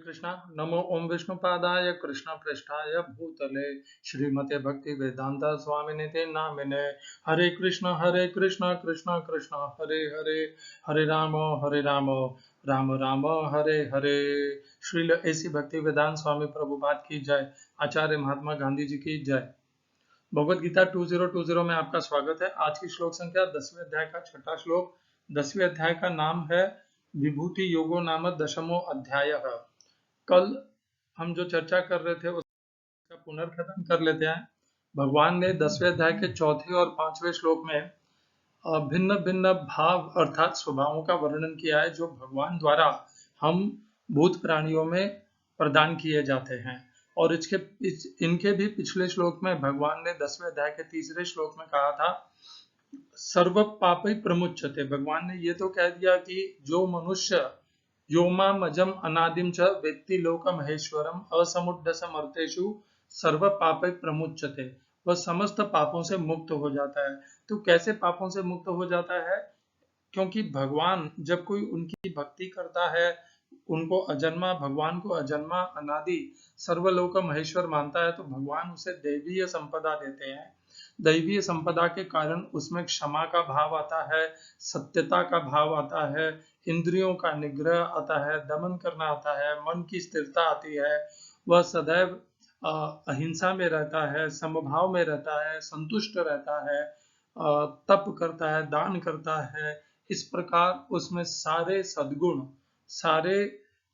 कृष्णा। नमो ओम विष्णुपादाय कृष्ण पृष्ठाय भूतले श्रीमते भक्ति वेदांता स्वामिनिते नामिने। हरे कृष्ण कृष्ण कृष्ण हरे हरे, हरे राम राम राम हरे हरे। श्रील ऐसी भक्ति वेदांत स्वामी प्रभुपाद की जय। आचार्य महात्मा गांधी जी की जय। भगवद गीता 2020 में आपका स्वागत है। आज की श्लोक संख्या 10वें अध्याय का छठा श्लोक। 10वें अध्याय का नाम है विभूति योगो नाम दशमो अध्याय। कल हम जो चर्चा कर रहे थे उसका पुनर्कथन कर लेते हैं। भगवान ने 10वें अध्याय के चौथे और 5वें श्लोक में भिन्न भिन्न भाव अर्थात स्वभावों का वर्णन किया है जो भगवान द्वारा हम भूत प्राणियों में प्रदान किए जाते हैं। और इनके भी पिछले श्लोक में भगवान ने 10वें अध्याय के तीसरे श्लोक में कहा था सर्व पापै प्रमुच्यते। भगवान ने ये तो कह दिया कि जो मनुष्य योमामजम अनादिम च वेत्ति लोक महेश्वरम असमुड्ढ समर्थेषु सर्व पापै प्रमुच्यते। वह समस्त पापों से मुक्त हो जाता है। तो कैसे पापों से मुक्त हो जाता है? क्योंकि भगवान जब कोई उनकी भक्ति करता है, उनको अजन्मा भगवान को अजन्मा अनादि सर्वलोक महेश्वर मानता है तो भगवान उसे दैवीय संपदा देते हैं। दैवीय संपदा के कारण उसमें क्षमा का भाव आता है, सत्यता का भाव आता है, इंद्रियों का निग्रह आता है, दमन करना आता है, मन की स्थिरता आती है, वह सदैव अहिंसा में रहता है, समभाव में रहता है, संतुष्ट रहता है, तप करता है, दान करता है। इस प्रकार उसमें सारे सद्गुण, सारे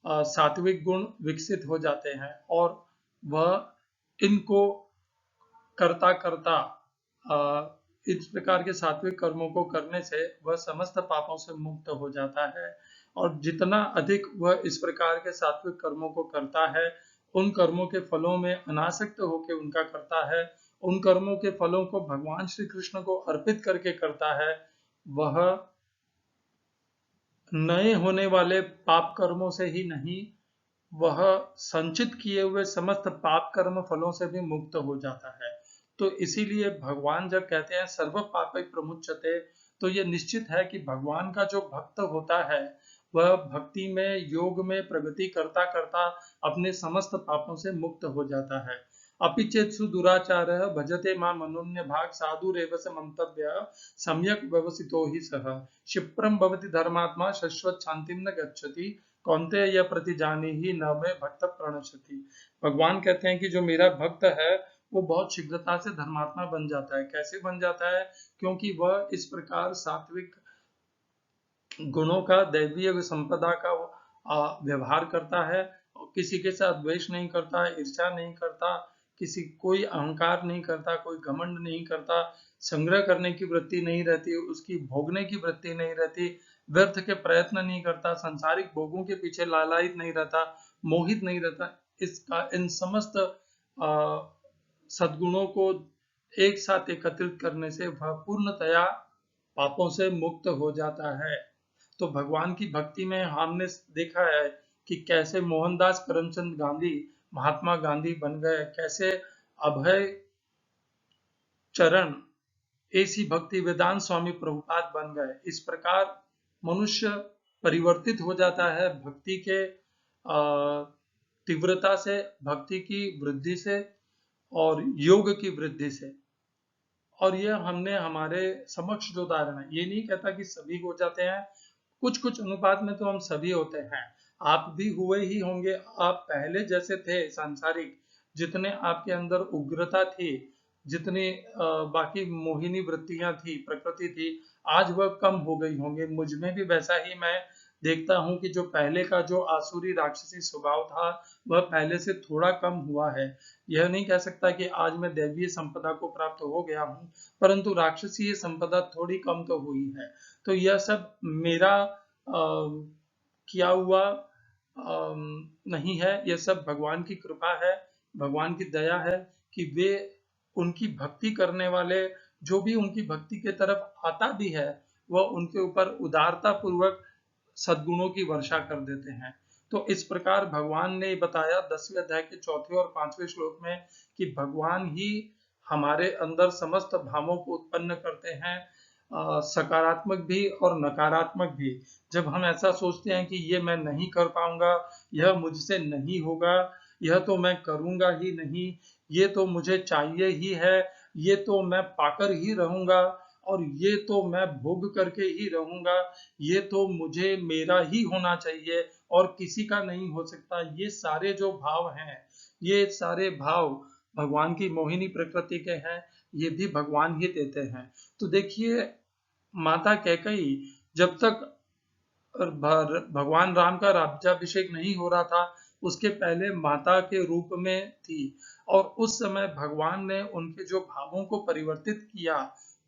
सात्विक गुण विकसित हो जाते हैं और वह इनको करता करता इस प्रकार के सात्विक कर्मों को करने से वह समस्त पापों से मुक्त हो जाता है। और जितना अधिक वह इस प्रकार के सात्विक कर्मों को करता है, उन कर्मों के फलों में अनासक्त होकर उनका करता है, उन कर्मों के फलों को भगवान श्री कृष्ण को अर्पित करके करता है, वह नए होने वाले पाप कर्मों से ही नहीं, वह संचित किए हुए समस्त पाप कर्म फलों से भी मुक्त हो जाता है। तो इसीलिए भगवान जब कहते हैं सर्व पापै प्रमुच्यते, तो यह निश्चित है कि भगवान का जो भक्त होता है वह भक्ति में, योग में प्रगति करता करता अपने समस्त पापों से मुक्त हो जाता है। अपि चेत्सु दुराचारः भजते माम् अनन्य भाग साधुरेव स मंतव्यः सम्यक व्यवसितो हि सः क्षिप्रम भवति धर्मात्मा शाश्वत शांतिं न गच्छति कौन्तेय यह प्रतिजानीहि न मे भक्त प्रणश्यति। भगवान कहते हैं कि जो मेरा भक्त है वो बहुत शीघ्रता से धर्मात्मा बन जाता है। कैसे बन जाता है? क्योंकि वह इस प्रकार सात्विक गुणों का, दैवीय संपदा का व्यवहार करता है, किसी के साथ द्वेष नहीं करता, ईर्ष्या नहीं करता, कोई अहंकार नहीं करता, कोई घमंड नहीं करता, संग्रह करने की वृत्ति नहीं रहती, उसकी भोगने की वृत्ति नहीं रहती, व्यर्थ के प्रयत्न नहीं करता, संसारिक भोगों के पीछे लालायित नहीं रहता, मोहित नहीं रहता। इन समस्त सद्गुणों को एक साथ एकत्रित करने से वह पूर्णतया पापों से मुक्त हो जाता है। तो भगवान की भक्ति में हमने देखा है कि कैसे मोहनदास करमचंद गांधी महात्मा गांधी बन गए, कैसे अभय चरण ऐसी भक्ति वेदांत स्वामी प्रभुपाद बन गए। इस प्रकार मनुष्य परिवर्तित हो जाता है भक्ति के तीव्रता से, भक्ति की वृद्धि से और योग की वृद्धि से। और यह हमने हमारे समक्ष जो उदाहरण है, ये नहीं कहता कि सभी हो जाते हैं, कुछ कुछ अनुपात में तो हम सभी होते हैं। आप भी हुए ही होंगे। आप पहले जैसे थे सांसारिक, जितने आपके अंदर उग्रता थी, जितनी बाकी मोहिनी वृत्तियां थी, प्रकृति थी, आज वह कम हो गई होंगे। मुझ में भी वैसा ही मैं देखता हूं कि जो पहले का जो आसुरी राक्षसी स्वभाव था वह पहले से थोड़ा कम हुआ है। यह नहीं कह सकता कि आज मैं दैवीय संपदा को प्राप्त हो गया हूं, परंतु राक्षसीय संपदा थोड़ी कम तो हुई है। तो यह सब मेरा किया हुआ नहीं है, यह सब भगवान की कृपा है, भगवान की दया है कि वे उनकी भक्ति करने वाले, जो भी उनकी भक्ति के तरफ आता भी है, वह उनके ऊपर उदारता पूर्वक सद्गुणों की वर्षा कर देते हैं। तो इस प्रकार भगवान ने बताया 10वें अध्याय के चौथे और 5वें श्लोक में कि भगवान ही हमारे अंदर समस्त भावों को उत्पन्न करते हैं, सकारात्मक भी और नकारात्मक भी। जब हम ऐसा सोचते हैं कि ये मैं नहीं कर पाऊंगा, यह मुझसे नहीं होगा, यह तो मैं करूंगा ही नहीं, ये तो मुझे चाहिए ही है, ये तो मैं पाकर ही रहूंगा, और ये तो मैं भोग करके ही रहूंगा, ये तो मुझे मेरा ही होना चाहिए और किसी का नहीं हो सकता, ये सारे जो भाव हैं, ये सारे भाव भगवान की मोहिनी प्रकृति के हैं, ये भी भगवान ही देते हैं। तो देखिए, माता कैकेयी जब तक भगवान राम का राज्याभिषेक नहीं हो रहा था, उसके पहले माता के रूप में थी, और उस समय भगवान ने उनके जो भावों को परिवर्तित किया,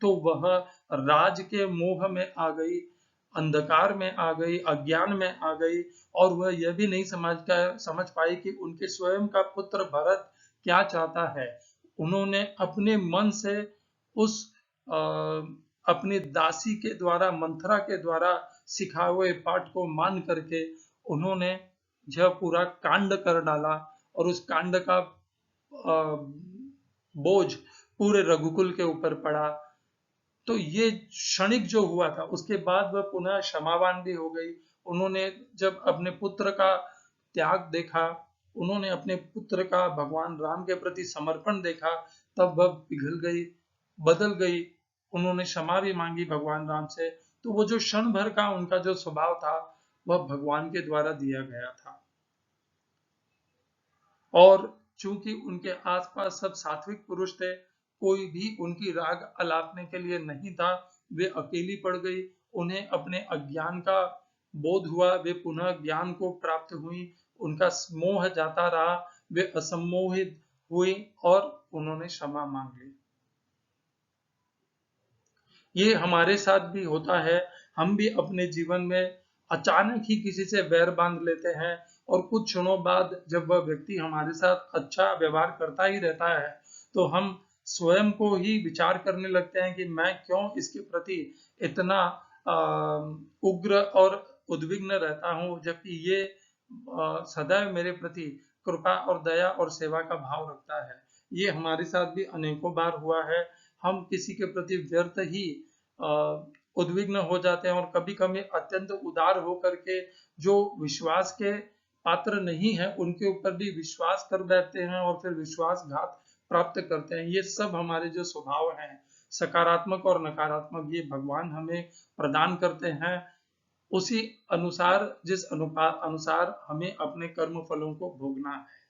तो वह राज के मोह में आ गई, अंधकार में आ गई, अज्ञान में आ गई, और वह यह भी नहीं समझ पाई कि उनके स्वयं का पुत्र भरत क्या चाहता है। उन्होंने अपने मन से उस अ, अपनी दासी के द्वारा, मंथरा के द्वारा सिखाए हुए पाठ को मान करके उन्होंने यह पूरा कांड कर डाला, और उस कांड का बोझ पूरे रघुकुल के ऊपर पड़ा। तो ये क्षणिक जो हुआ था, उसके बाद वह पुनः क्षमावान भी हो गई। उन्होंने जब अपने पुत्र का त्याग देखा, उन्होंने अपने पुत्र का भगवान राम के प्रति समर्पण देखा, तब वह पिघल गई, बदल गई। उन्होंने क्षमा भी मांगी भगवान राम से। तो वो जो क्षण भर का उनका जो स्वभाव था, वह भगवान के द्वारा दिया गया था। और चूंकि उनके आसपास सब सात्विक पुरुष थे, कोई भी उनकी राग अलापने के लिए नहीं था, वे अकेली पड़ गई। उन्हें अपने अज्ञान का बोध हुआ, वे पुनः ज्ञान को प्राप्त हुई, उनका मोह जाता रहा, वे असम्मोहित हुई और उन्होंने क्षमा मांग ली। ये हमारे साथ भी होता है। हम भी अपने जीवन में अचानक ही किसी से वैर बांध लेते हैं, और कुछ क्षणों बाद जब वह व्यक्ति हमारे साथ अच्छा व्यवहार करता ही रहता है, तो हम स्वयं को ही विचार करने लगते हैं कि मैं क्यों इसके प्रति इतना उग्र और उद्विग्न रहता हूँ, जबकि ये सदैव मेरे प्रति कृपा और दया और सेवा का भाव रखता है। ये हमारे साथ भी अनेकों बार हुआ है। हम किसी के प्रति व्यर्थ ही उद्विग्न हो जाते हैं, और कभी कभी अत्यंत उदार होकर के जो विश्वास के पात्र नहीं है, उनके ऊपर भी विश्वास कर बैठते हैं और फिर विश्वासघात प्राप्त करते हैं। ये सब हमारे जो स्वभाव हैं, सकारात्मक और नकारात्मक, ये भगवान हमें प्रदान करते हैं, उसी अनुसार जिस अनुसार हमें अपने कर्म फलों को भोगना है।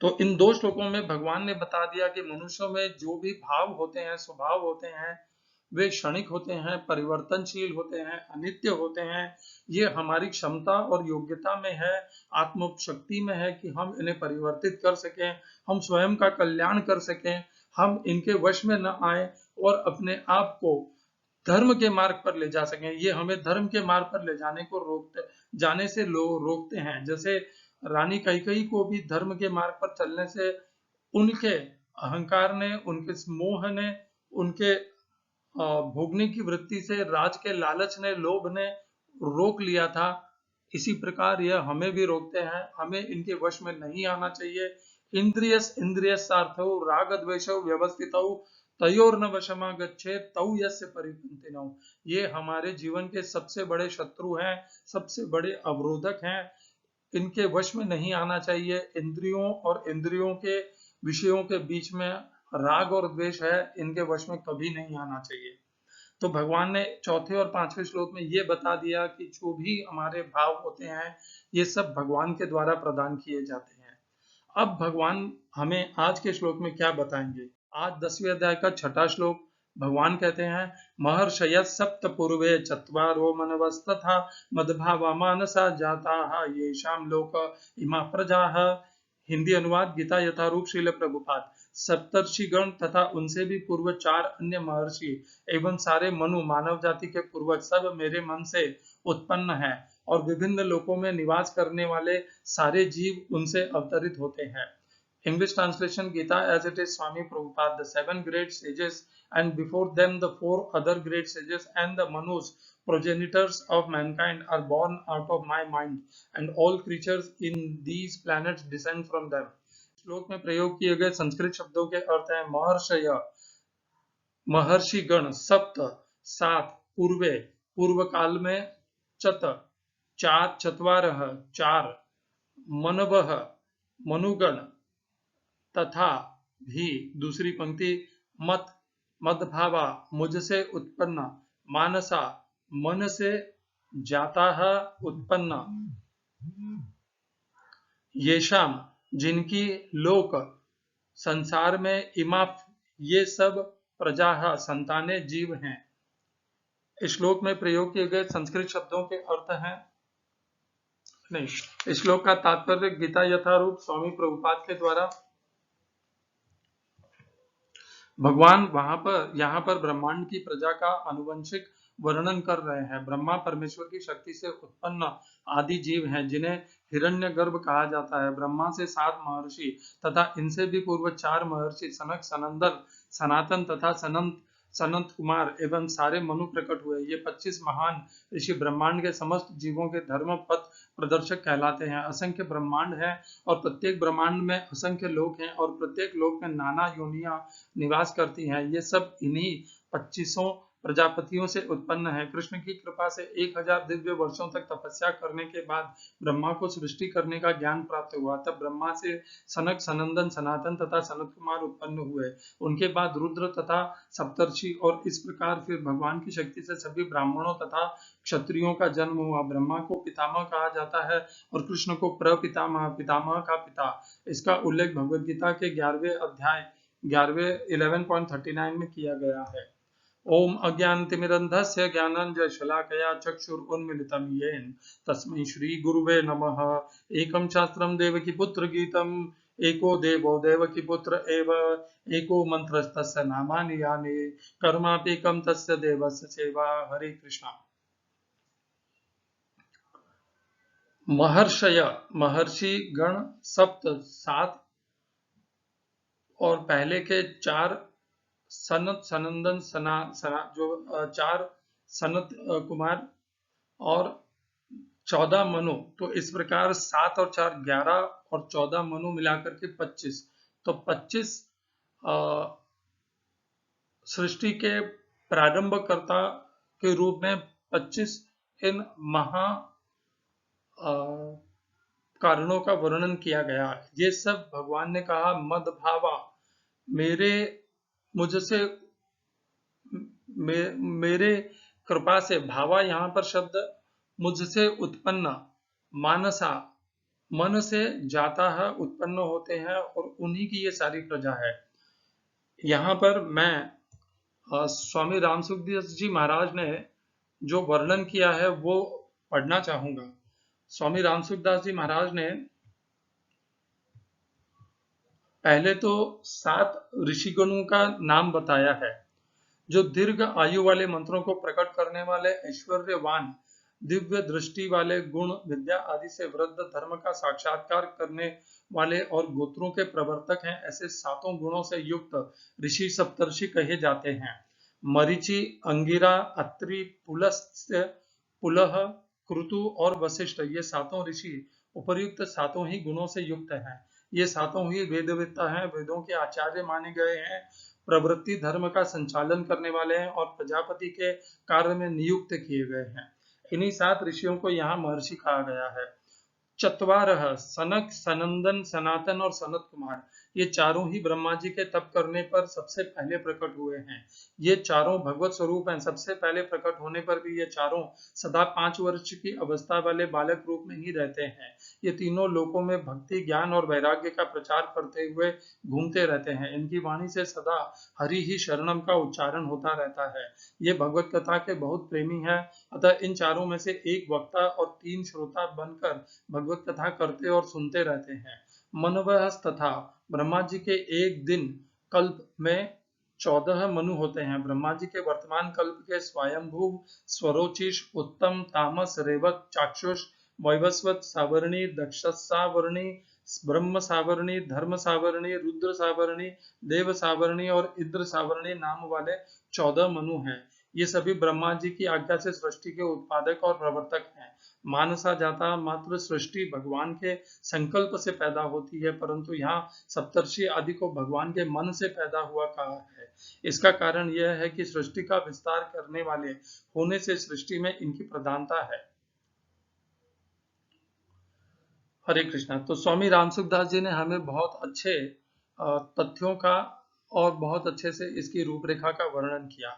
तो इन दो श्लोकों में भगवान ने बता दिया कि मनुष्यों में जो भी भाव होते हैं, स्वभाव होते हैं, वे क्षणिक होते हैं, परिवर्तनशील होते हैं, अनित्य होते हैं। ये हमारी क्षमता और योग्यता में है, आत्मशक्ति में है कि हम इन्हें परिवर्तित कर सकें, हम स्वयं का कल्याण कर सकें, हम इनके वश में न आए और अपने आप को धर्म के मार्ग पर ले जा सकें। ये हमें धर्म के मार्ग पर ले जाने को जाने से रोकते हैं। जैसे रानी कैकेयी को भी धर्म के मार्ग पर चलने से उनके अहंकार ने, उनके मोह ने, उनके भोगने की वृत्ति से, राज के लालच ने, लोभ ने रोक लिया था। इसी प्रकार यह हमें भी रोकते हैं। हमें इनके वश में नहीं आना चाहिए। इंद्रियसार्थौ राग द्वेषौ व्यवस्थितौ तयोर्न वशमागच्छेत् तौ यस्य परिपन्थिनौ। ये हमारे जीवन के सबसे बड़े शत्रु हैं, सबसे बड़े अवरोधक हैं। इनके वश में नहीं आना चाहिए। इंद्रियों और इंद्रियों के विषयों के बीच में राग और द्वेष है, इनके वश में कभी नहीं आना चाहिए। तो भगवान ने चौथे और पांचवें श्लोक में ये बता दिया कि जो भी हमारे भाव होते हैं, ये सब भगवान के द्वारा प्रदान किए जाते हैं। अब भगवान हमें आज के श्लोक में क्या बताएंगे? आज 10वें अध्याय का छठा श्लोक। भगवान कहते हैं, महर्षय सप्त पूर्वे चत्वारो मनवस्तथा मद्भावा मानसा जाता येषाम लोक इमा प्रजा। हिंदी अनुवाद गीता यथारूप श्रील प्रभुपाद। सप्तर्षि गण तथा उनसे भी पूर्व 4 अन्य महर्षि एवं सारे मनु मानव जाति के पूर्वज सब मेरे मन से उत्पन्न है, और विभिन्न लोकों में निवास करने वाले सारे जीव उनसे अवतरित होते हैं। English translation Gita as it is Swami Prabhupada, the 7 great sages and before them the 4 other great sages and the Manus, progenitors of mankind, are born out of my mind, and all creatures in these planets descend from them. श्लोक में प्रयोग किए गए संस्कृत शब्दों के अर्थ हैं महर्षय, महर्षि गण सप्त सात पूर्वे पूर्व काल में चत चार चत्वारः चार मनवः मनुगण तथा भी दूसरी पंक्ति मत मदभावा मुझसे उत्पन्न मानसा मन से जाता है उत्पन्न येषाम जिनकी लोक संसार में इमाफ ये सब प्रजा संताने जीव हैं। इस श्लोक में प्रयोग किए गए संस्कृत शब्दों के अर्थ हैं नहीं, इस श्लोक का तात्पर्य गीता यथारूप स्वामी प्रभुपाद के द्वारा भगवान यहाँ पर ब्रह्मांड की प्रजा का आनुवंशिक वर्णन कर रहे हैं। ब्रह्मा परमेश्वर की शक्ति से उत्पन्न आदि जीव हैं जिन्हें हिरण्यगर्भ कहा जाता है। ब्रह्मा से 7 महर्षि तथा इनसे भी पूर्व 4 महर्षि सनक सनंदन सनातन तथा सनंत कुमार एवं सारे मनु प्रकट हुए। ये 25 महान ऋषि ब्रह्मांड के समस्त जीवों के धर्म पथ प्रदर्शक कहलाते हैं। असंख्य ब्रह्मांड है और प्रत्येक ब्रह्मांड में असंख्य लोक हैं और प्रत्येक लोक में नाना योनियां निवास करती हैं। ये सब इन्हीं 25 प्रजापतियों से उत्पन्न है। कृष्ण की कृपा से 1000 दिव्य वर्षों तक तपस्या करने के बाद ब्रह्मा को सृष्टि करने का ज्ञान प्राप्त हुआ। तब ब्रह्मा से सनक सनंदन सनातन तथा सनत कुमार उत्पन्न हुए। उनके बाद रुद्र तथा सप्तर्षि और इस प्रकार फिर भगवान की शक्ति से सभी ब्राह्मणों तथा क्षत्रियों का जन्म हुआ। ब्रह्मा को पितामह कहा जाता है और कृष्ण को प्रपितामह पितामह का पिता। इसका उल्लेख भगवद गीता के 11वें अध्याय 11.39 में किया गया है। ओम अज्ञानतिमिरन्धस्य ज्ञानाञ्जनशलाकया चक्षुरुन्मीलितं येन तस्मै श्री गुरुवे नमः। एकं शास्त्रं देवकीपुत्र गीतम् एको देवो देवकीपुत्र एव एको मन्त्रस्तस्य नामानि यानि कर्माप्येकं तस्य देवस्य सेवा। हरे कृष्णा। महर्षि गण सप्त 7 और पहले के 4 सनत सनंदन जो 4 सनत कुमार और 14 मनु, तो इस प्रकार 7 और 4 11 और 14 मनु मिलाकर के 25, तो 25 सृष्टि के प्रारंभकर्ता के रूप में 25 इन महा कारणों का वर्णन किया गया। ये सब भगवान ने कहा मद भावा मुझसे मेरे कृपा से, भावा यहाँ पर शब्द मुझसे उत्पन्न, मानसा मन से जाता है उत्पन्न होते हैं और उन्हीं की ये सारी प्रजा है। यहाँ पर मैं स्वामी राम सुखदास जी महाराज ने जो वर्णन किया है वो पढ़ना चाहूंगा। स्वामी राम सुखदास जी महाराज ने पहले तो 7 ऋषिगणों का नाम बताया है जो दीर्घ आयु वाले मंत्रों को प्रकट करने वाले, ऐश्वर्यवान, दिव्य दृष्टि वाले, गुण विद्या आदि से वृद्ध, धर्म का साक्षात्कार करने वाले और गोत्रों के प्रवर्तक हैं। ऐसे 7 गुणों से युक्त ऋषि सप्तर्षि कहे जाते हैं। मरीचि, अंगिरा, अत्रि, पुलस्त्य, पुलह, क्रतु और वशिष्ठ, ये 7 ऋषि उपर्युक्त 7 ही गुणों से युक्त हैं। ये 7 ही वेदवेत्ता हैं, वेदों के आचार्य माने गए हैं, प्रवृत्ति धर्म का संचालन करने वाले हैं और प्रजापति के कार्य में नियुक्त किए गए हैं। इन्हीं 7 ऋषियों को यहाँ महर्षि कहा गया है। चत्वारः सनक सनंदन सनातन और सनत कुमार, ये चारों ही ब्रह्मा जी के तप करने पर सबसे पहले प्रकट हुए हैं। ये चारों भगवत स्वरूप हैं। सबसे पहले प्रकट होने पर भी ये चारों सदा 5 वर्ष की अवस्था वाले बालक रूप में ही रहते हैं। ये तीनों लोकों में भक्ति, ज्ञान और वैराग्य का प्रचार करते हुए घूमते रहते हैं। इनकी वाणी से सदा हरि ही शरणम का उच्चारण होता रहता है। ये भगवत कथा के बहुत प्रेमी हैं। अतः इन चारों में से एक वक्ता और 3 श्रोता बनकर भगवत कथा करते और सुनते रहते हैं। मनवः तथा ब्रह्मा जी के एक दिन कल्प में 14 मनु होते हैं। ब्रह्मा जी के वर्तमान कल्प के स्वयंभू, स्वरोचिष, उत्तम, तामस, रेवत, चाक्षुष, वैवस्वत, सावर्णी, दक्षसावर्णी, ब्रह्म सावर्णी, धर्म सावर्णी, रुद्र सावर्णी, देव सावर्णी और इंद्र सावर्णी नाम वाले 14 मनु हैं। ये सभी ब्रह्मा जी की आज्ञा से सृष्टि के उत्पादक और प्रवर्तक हैं। मानसा जाता मात्र सृष्टि भगवान के संकल्प से पैदा होती है, परंतु यहाँ सप्तर्षि आदि को भगवान के मन से पैदा हुआ कहा है। इसका कारण यह है कि सृष्टि का विस्तार करने वाले होने से सृष्टि में इनकी प्रधानता है। हरे कृष्णा। तो स्वामी रामसुखदास जी ने हमें बहुत अच्छे तथ्यों का और बहुत अच्छे से इसकी रूपरेखा का वर्णन किया।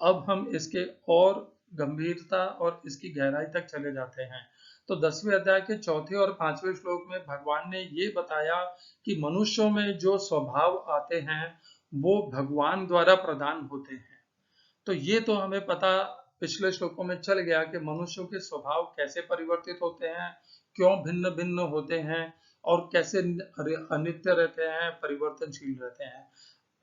अब हम इसके और गंभीरता और इसकी गहराई तक चले जाते हैं। तो 10वें अध्याय के 4 और 5वें श्लोक में भगवान ने ये बताया कि मनुष्यों में जो स्वभाव आते हैं वो भगवान द्वारा प्रदान होते हैं। तो ये तो हमें पता पिछले श्लोकों में चल गया कि मनुष्यों के स्वभाव कैसे परिवर्तित होते हैं, क्यों भिन्न भिन्न होते हैं और कैसे अनित्य रहते हैं, परिवर्तनशील रहते हैं।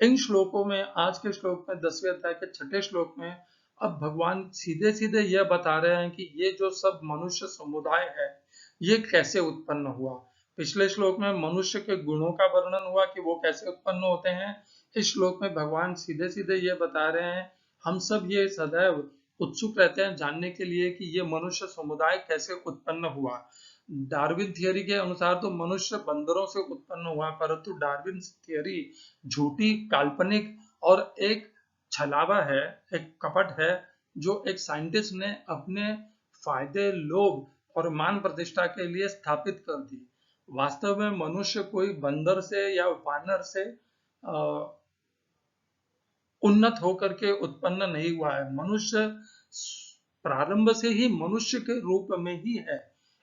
इन श्लोकों में, आज के श्लोक में 10वें अध्याय के 6ठे श्लोक में अब भगवान सीधे सीधे यह बता रहे हैं कि ये जो सब मनुष्य समुदाय है ये कैसे उत्पन्न हुआ। पिछले श्लोक में मनुष्य के गुणों का वर्णन हुआ कि वो कैसे उत्पन्न होते हैं। इस श्लोक में भगवान सीधे सीधे ये बता रहे हैं, हम सब ये सदैव उत्सुक रहते हैं जानने के लिए कि ये मनुष्य समुदाय कैसे उत्पन्न हुआ। डार्विन थियरी के अनुसार तो मनुष्य बंदरों से उत्पन्न हुआ, परंतु डार्विन थियरी झूठी, काल्पनिक और एक छलावा है, एक कपट है जो एक साइंटिस्ट ने अपने फायदे, लोभ और मान प्रतिष्ठा के लिए स्थापित कर दी। वास्तव में मनुष्य कोई बंदर से या वानर से उन्नत होकर के उत्पन्न नहीं हुआ है। मनुष्य प्रारंभ से ही मनुष्य के रूप में ही है।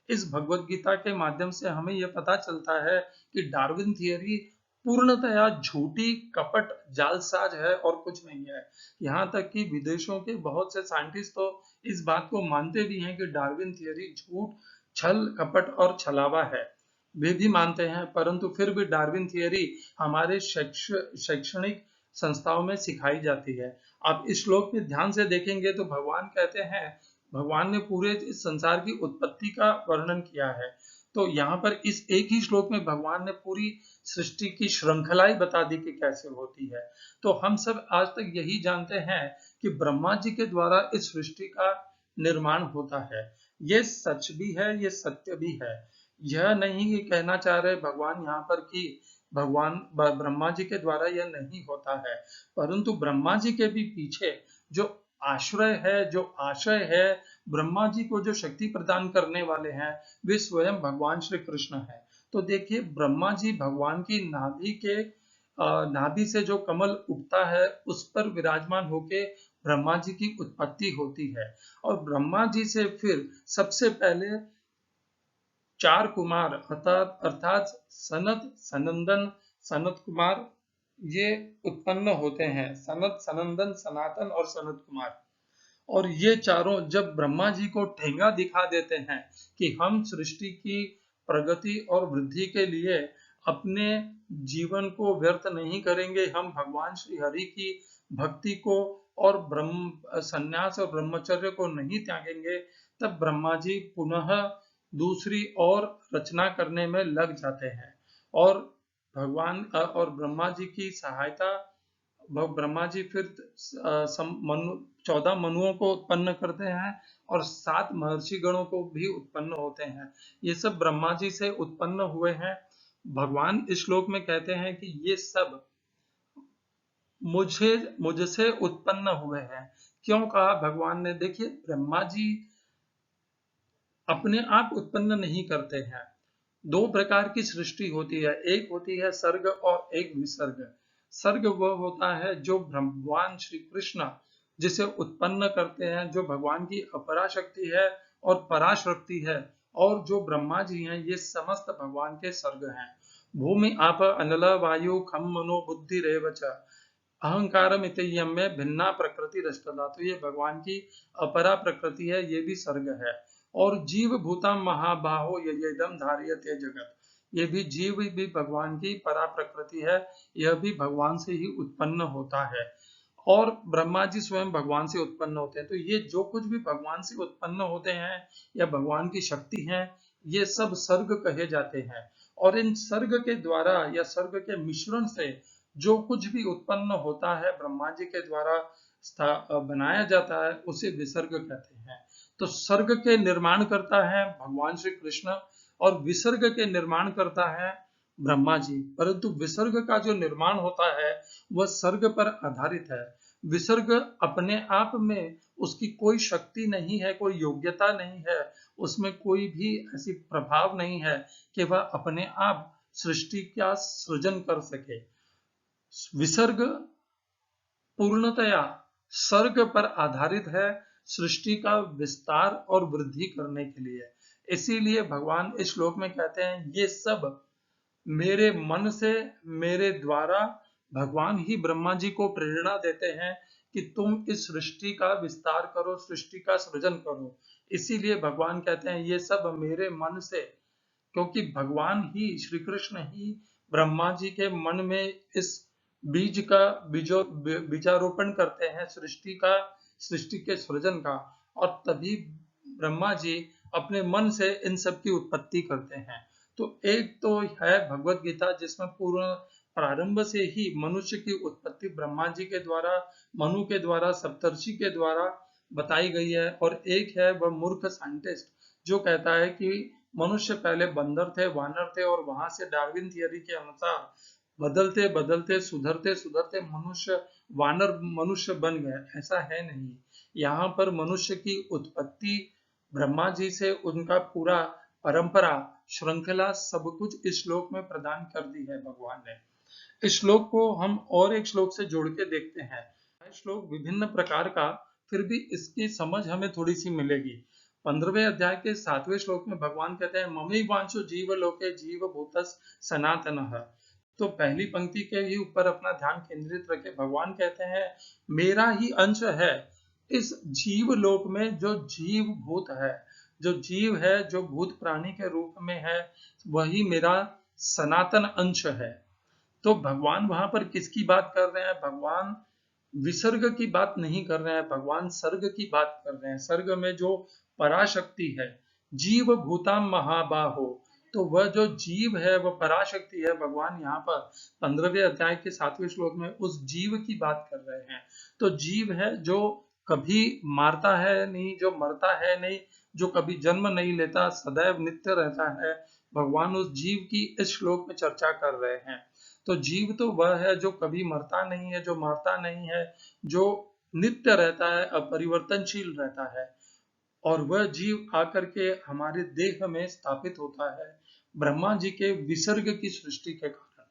इस भगवत गीता के माध्यम से हमें यह पता चलता है कि डार्विन थियरी पूर्णतया झूठी, कपट, जालसाज है और कुछ नहीं है। यहाँ तक कि विदेशों के बहुत से साइंटिस्ट तो इस बात को मानते भी हैं कि डार्विन थियरी झूठ, छल, कपट और छलावा है, वे भी मानते हैं। परंतु फिर भी डार्विन थियरी हमारे शैक्षणिक संस्थाओं में सिखाई जाती है। आप इस श्लोक में ध्यान से देखेंगे तो भगवान कहते हैं, भगवान ने पूरे इस संसार की उत्पत्ति का वर्णन किया है। तो यहाँ पर इस एक ही श्लोक में भगवान ने पूरी सृष्टि की श्रृंखला बता दी कि कैसे होती है। तो हम सब आज तक यही जानते हैं कि ब्रह्मा जी के द्वारा इस सृष्टि का निर्माण होता है। ये सच भी है, ये सत्य भी है। यह नहीं कहना चाह रहे भगवान यहाँ पर कि भगवान ब्रह्मा जी के द्वारा यह नहीं होता है, परंतु ब्रह्मा जी के भी पीछे जो आश्रय है, जो आशय है, ब्रह्मा जी को जो शक्ति प्रदान करने वाले हैं, वे स्वयं भगवान श्री कृष्ण है। तो देखिए, ब्रह्मा जी भगवान की नाभि से जो कमल उगता है उस पर विराजमान होके ब्रह्मा जी की उत्पत्ति होती है। और ब्रह्मा जी से फिर सबसे पहले 4 कुमार अर्थात सनत, सनंदन, सनत कुमार ये उत्पन्न होते हैं। सनत, सनंदन, सनातन और सनत कुमार। और ये चारों जब ब्रह्मा जी को ठेंगा दिखा देते हैं कि हम सृष्टि की प्रगति और वृद्धि के लिए अपने जीवन को व्यर्थ नहीं करेंगे, हम भगवान श्री हरि की भक्ति को और ब्रह्म संन्यास और ब्रह्मचर्य को नहीं त्यागेंगे, तब ब्रह्मा जी पुनः दूसरी और रचना करने में लग जाते हैं। और भगवान और ब्रह्मा जी की सहायता, ब्रह्मा जी फिर 14 मनुओं को उत्पन्न करते हैं और 7 महर्षि गणों को भी उत्पन्न होते हैं। ये सब ब्रह्मा जी से उत्पन्न हुए हैं। भगवान इस श्लोक में कहते हैं कि ये सब मुझसे उत्पन्न हुए हैं। क्यों कहा भगवान ने? देखिए, ब्रह्मा जी अपने आप उत्पन्न नहीं करते हैं। 2 प्रकार की सृष्टि होती है, एक होती है सर्ग और एक विसर्ग। सर्ग वह होता है जो भगवान श्री कृष्ण जिसे उत्पन्न करते हैं, जो भगवान की अपराशक्ति है और पराशक्ति है, और जो ब्रह्मा जी हैं ये समस्त भगवान के सर्ग हैं। भूमि आप अनल वायु खम मनो बुद्धि रेव च अहंकारम इत्ययम में भिन्ना प्रकृति रष्टदा। तो ये भगवान की अपरा प्रकृति है, ये भी सर्ग है। और जीव भूतम महाबाहो यदम धार्यते जगत, ये भी जीव भी भगवान की परा प्रकृति है, यह भी भगवान से ही उत्पन्न होता है। और ब्रह्मा जी स्वयं भगवान से उत्पन्न होते हैं। तो ये जो कुछ भी भगवान से उत्पन्न होते हैं या भगवान की शक्ति है, ये सब सर्ग कहे जाते हैं। और इन सर्ग के द्वारा या सर्ग के मिश्रण से जो कुछ भी उत्पन्न होता है, ब्रह्मा जी के द्वारा बनाया जाता है, उसे विसर्ग कहते हैं। तो सर्ग के निर्माण करता है भगवान श्री कृष्ण और विसर्ग के निर्माण करता है ब्रह्मा जी। परंतु विसर्ग का जो निर्माण होता है वह सर्ग पर आधारित है। विसर्ग अपने आप में उसकी कोई शक्ति नहीं है, कोई योग्यता नहीं है, उसमें कोई भी ऐसी प्रभाव नहीं है कि वह अपने आप सृष्टि का सृजन कर सके। विसर्ग पूर्णतया सर्ग पर आधारित है सृष्टि का विस्तार और वृद्धि करने के लिए। इसीलिए भगवान इस श्लोक में कहते हैं ये सब मेरे मन से, मेरे द्वारा भगवान ही ब्रह्मा जी को प्रेरणा देते हैं कि तुम इस सृष्टि का विस्तार करो, सृष्टि का सृजन करो। इसीलिए भगवान कहते हैं ये सब मेरे मन से, क्योंकि भगवान ही, श्री कृष्ण ही ब्रह्मा जी के मन में इस बीज का बीजारोपण करते हैं सृष्टि का, सृष्टि के सृजन का, और तभी ब्रह्मा जी अपने मन से इन सब की उत्पत्ति करते हैं। तो एक तो है भगवत गीता जिसमें पूर्ण प्रारंभ से ही मनुष्य की उत्पत्ति ब्रह्मा जी के द्वारा, मनु के द्वारा, सप्तर्षि के द्वारा बताई गई है। और एक है वह मूर्ख साइंटिस्ट जो कहता है कि मनुष्य पहले बंदर थे, वानर थे, और वहां से डार्विन थियरी के अनुसार बदलते बदलते सुधरते सुधरते मनुष्य वानर मनुष्य बन गए। ऐसा है नहीं। यहाँ पर मनुष्य की उत्पत्ति ब्रह्मा जी से, उनका पूरा परंपरा, श्रृंखला, सब कुछ इस श्लोक में प्रदान कर दी है भगवान ने। इस श्लोक को हम और एक श्लोक से जोड़ के देखते हैं। श्लोक विभिन्न प्रकार का, फिर भी इसकी समझ हमें थोड़ी सी मिलेगी। 15वें अध्याय के 7वें श्लोक में भगवान कहते हैं ममी वांशो जीव लोके जीव भूतस सनातनः। तो पहली पंक्ति के ही ऊपर अपना ध्यान केंद्रित रखे भगवान कहते हैं मेरा ही अंश है इस जीव लोक में, जो जीव भूत है, जो जीव है, जो भूत प्राणी के रूप में है, वही मेरा सनातन अंश है। तो भगवान वहां पर किसकी बात कर रहे हैं? भगवान विसर्ग की बात नहीं कर रहे हैं, भगवान सर्ग की बात कर रहे हैं। सर्ग में जो पराशक्ति है, जीव भूताम महाबाहो, तो वह जो जीव है वह पराशक्ति है। भगवान यहाँ पर 15वें अध्याय के 7वें श्लोक में उस जीव की बात कर रहे हैं। तो जीव है जो कभी मारता है नहीं, जो मरता है नहीं, जो कभी जन्म नहीं लेता, सदैव नित्य रहता है। भगवान उस जीव की इस श्लोक में चर्चा कर रहे हैं। तो जीव तो वह है जो कभी मरता नहीं है, जो मरता नहीं है, जो नित्य रहता है, अपरिवर्तनशील रहता है। और वह जीव आकर के हमारे देह में स्थापित होता है ब्रह्मा जी के विसर्ग की सृष्टि के कारण।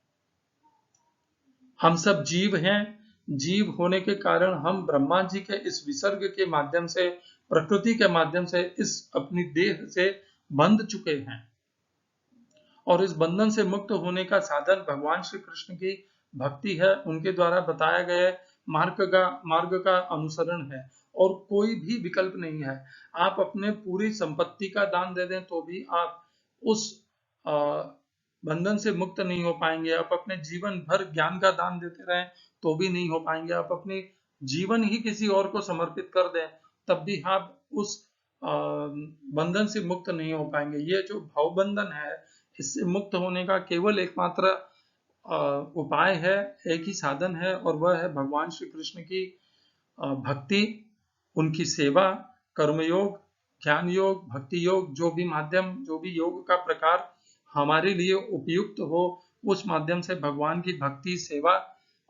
हम सब जीव हैं। जीव होने के कारण हम ब्रह्मा जी के इस विसर्ग के माध्यम से, प्रकृति के माध्यम से इस अपनी देह से बंध चुके हैं। और इस बंधन से मुक्त होने का साधन भगवान श्री कृष्ण की भक्ति है, उनके द्वारा बताया गया मार्ग का अनुसरण है, और कोई भी विकल्प नहीं है। आप अपने पूरी संपत्ति का दान दे दें तो भी आप उस बंधन से मुक्त नहीं हो पाएंगे। आप अपने जीवन भर ज्ञान का दान देते रहें तो भी नहीं हो पाएंगे। आप अपने जीवन ही किसी और को समर्पित कर दें तब भी आप उस बंधन से मुक्त नहीं हो पाएंगे। ये जो भाव बंधन है, इससे मुक्त होने का केवल एकमात्र उपाय है, एक ही साधन है, और वह है भगवान श्री कृष्ण की भक्ति, उनकी सेवा, कर्मयोग, ज्ञान योग, भक्ति योग, जो भी माध्यम, जो भी योग का प्रकार हमारे लिए उपयुक्त हो, उस माध्यम से भगवान की भक्ति, सेवा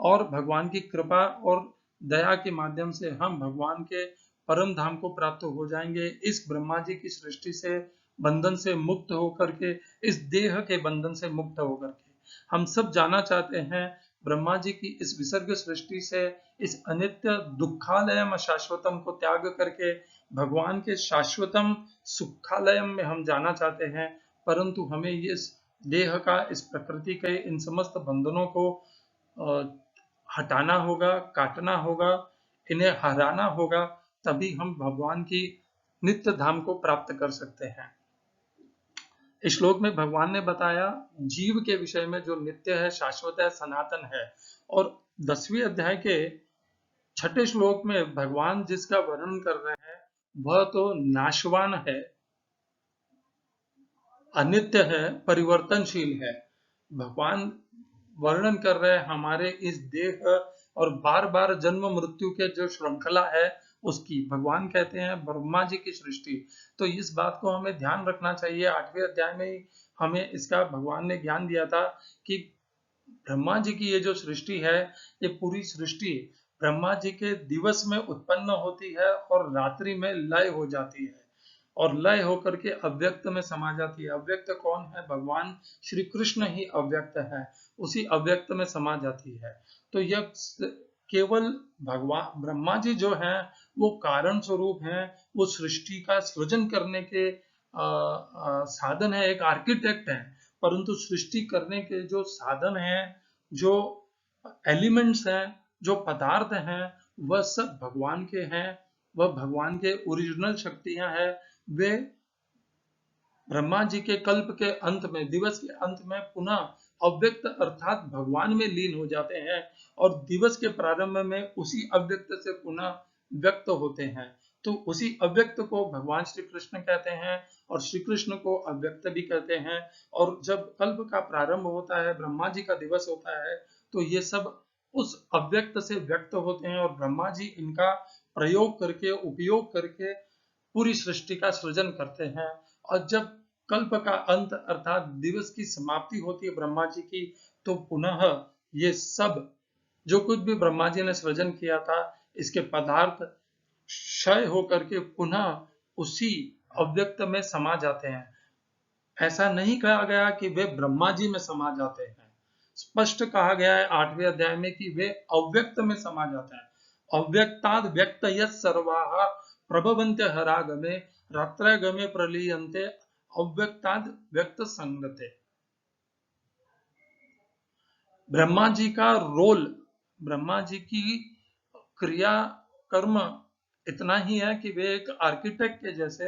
और भगवान की कृपा और दया के माध्यम से हम भगवान के परम धाम को प्राप्त हो जाएंगे। इस ब्रह्मा जी की सृष्टि से बंधन से मुक्त होकर के, इस देह के बंधन से मुक्त होकर के हम सब जाना चाहते हैं ब्रह्मा जी की इस विसर्ग सृष्टि से, इस अनित्य दुखालयम अशाश्वतम को त्याग करके भगवान के शाश्वतम सुखालयम में हम जाना चाहते हैं। परंतु हमें इस देह का, इस प्रकृति के इन समस्त बंधनों को हटाना होगा, काटना होगा, इन्हें हराना होगा, तभी हम भगवान की नित्य धाम को प्राप्त कर सकते हैं। इस श्लोक में भगवान ने बताया जीव के विषय में, जो नित्य है, शाश्वत है, सनातन है। और 10वें अध्याय के 6ठे श्लोक में भगवान जिसका वर्णन कर रहे हैं वह तो नाशवान है, अनित्य है, परिवर्तनशील है। भगवान वर्णन कर रहे हैं हमारे इस देह और बार बार जन्म मृत्यु के जो श्रृंखला है उसकी भगवान कहते हैं ब्रह्मा जी की सृष्टि। तो इस बात को हमें ध्यान रखना चाहिए। 8वें अध्याय में ही हमें इसका भगवान ने ज्ञान दिया था कि ब्रह्मा जी की ये जो सृष्टि है, ये पूरी सृष्टि ब्रह्मा जी के दिवस में उत्पन्न होती है और रात्रि में लय हो जाती है, और लय होकर के अव्यक्त में समा जाती है। अव्यक्त कौन है? भगवान श्री कृष्ण ही अव्यक्त है, उसी अव्यक्त में समा जाती है। तो यह केवल भगवान ब्रह्मा जी जो हैं वो कारण स्वरूप हैं, वो सृष्टि का सृजन करने के साधन है, एक आर्किटेक्ट है। परंतु सृष्टि करने के जो साधन हैं, जो एलिमेंट्स हैं, जो पदार्थ हैं, वह सब भगवान के हैं। वह भगवान के ओरिजिनल शक्तियां हैं। वे ब्रह्मा जी के कल्प के अंत में, दिवस के अंत में पुनः अव्यक्त अर्थात भगवान में लीन हो जाते हैं, और दिवस के प्रारंभ में उसी अव्यक्त से पुनः व्यक्त होते हैं। तो उसी अव्यक्त को भगवान श्री कृष्ण कहते हैं, और श्री कृष्ण को अव्यक्त भी कहते हैं। और जब कल्प का प्रारंभ होता है, ब्रह्मा जी का दिवस होता है, तो ये सब उस अव्यक्त से व्यक्त होते हैं, और ब्रह्मा जी इनका प्रयोग करके, उपयोग करके पूरी सृष्टि का सृजन करते हैं। और जब कल्प का अंत अर्थात दिवस की समाप्ति होती है ब्रह्मा जी की, तो पुनः ये सब जो कुछ भी ब्रह्मा जी ने सृजन किया था, इसके पदार्थ क्षय होकर के पुनः उसी अव्यक्त में समा जाते हैं। ऐसा नहीं कहा गया कि वे ब्रह्मा जी में समा जाते हैं। स्पष्ट कहा गया है 8वें अध्याय में कि वे अव्यक्त में समा जाते हैं। अव्यक्ताद व्यक्त सर्वाः प्रभवन्ते हरागमे रात्रगमे प्रलीयन्ते अव्यक्ताद व्यक्त संगते। ब्रह्मा जी का रोल, ब्रह्मा जी की क्रिया कर्म इतना ही है कि वे एक आर्किटेक्ट के जैसे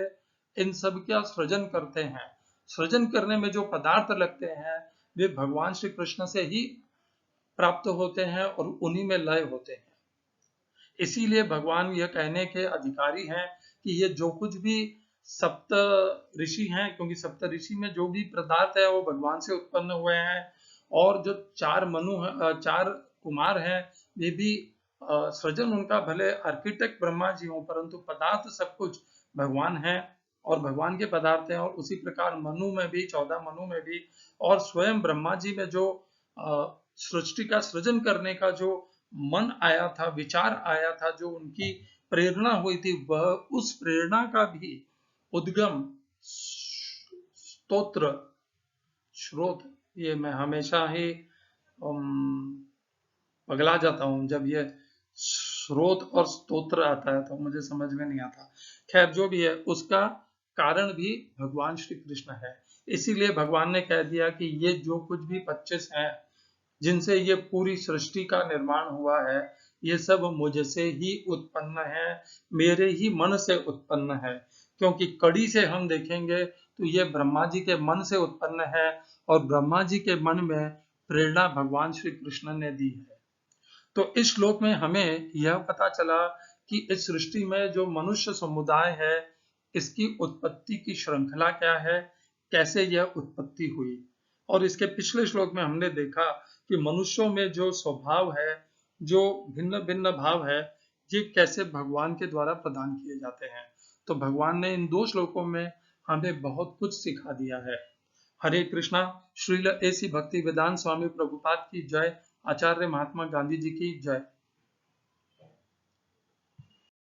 इन सब का सृजन करते हैं। सृजन करने में जो पदार्थ लगते हैं, वे भगवान श्री कृष्ण से ही प्राप्त होते हैं और उन्हीं में लय होते हैं। इसीलिए भगवान यह कहने के अधिकारी हैं कि ये जो कुछ भी सप्त ऋषि हैं, क्योंकि सप्त ऋषि में जो भी पदार्थ है वो भगवान से उत्पन्न हुए हैं, और जो चार कुमार हैं, वे भी सृजन उनका भले आर्किटेक्ट ब्रह्मा जी हो, परंतु पदार्थ सब कुछ भगवान है और भगवान के पदार्थ हैं। और उसी प्रकार मनु में भी, 14 मनु में भी, और स्वयं ब्रह्मा जी में जो सृष्टि का सृजन करने का जो मन आया था, विचार आया था, जो उनकी प्रेरणा हुई थी, वह उस प्रेरणा का भी उद्गम स्तोत्र स्रोत, ये मैं हमेशा ही पगला जाता हूं जब ये स्रोत और स्तोत्र आता है, तो मुझे समझ में नहीं आता। खैर जो भी है, उसका कारण भी भगवान श्री कृष्ण है। इसीलिए भगवान ने कह दिया कि ये जो कुछ भी 25 हैं जिनसे ये पूरी सृष्टि का निर्माण हुआ है, ये सब मुझसे ही उत्पन्न है, मेरे ही मन से उत्पन्न है। क्योंकि कड़ी से हम देखेंगे तो ये ब्रह्मा जी के मन से उत्पन्न है, और ब्रह्मा जी के मन में प्रेरणा भगवान श्री कृष्ण ने दी है। तो इस श्लोक में हमें यह पता चला कि इस सृष्टि में जो मनुष्य समुदाय है, इसकी उत्पत्ति की श्रृंखला क्या है, कैसे यह उत्पत्ति हुई। और इसके पिछले श्लोक में हमने देखा कि मनुष्यों में जो स्वभाव है, जो भिन्न भिन्न भाव है, ये कैसे भगवान के द्वारा प्रदान किए जाते हैं। तो भगवान ने इन 2 श्लोकों में हमें बहुत कुछ सिखा दिया है। हरे कृष्णा। श्रील ऐसी भक्ति वेदांत स्वामी प्रभुपाद की जय। आचार्य महात्मा गांधी जी की जय।